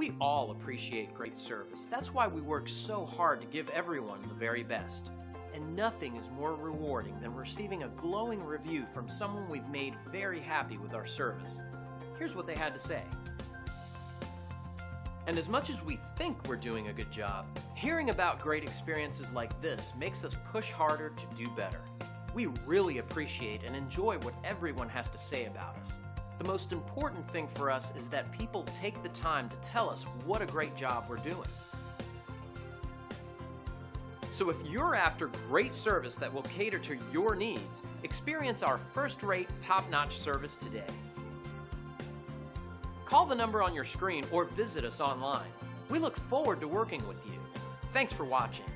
We all appreciate great service. That's why we work so hard to give everyone the very best. And nothing is more rewarding than receiving a glowing review from someone we've made very happy with our service. Here's what they had to say. And as much as we think we're doing a good job, hearing about great experiences like this makes us push harder to do better. We really appreciate and enjoy what everyone has to say about us. The most important thing for us is that people take the time to tell us what a great job we're doing. So if you're after great service that will cater to your needs, experience our first-rate, top-notch service today. Call the number on your screen or visit us online. We look forward to working with you. Thanks for watching.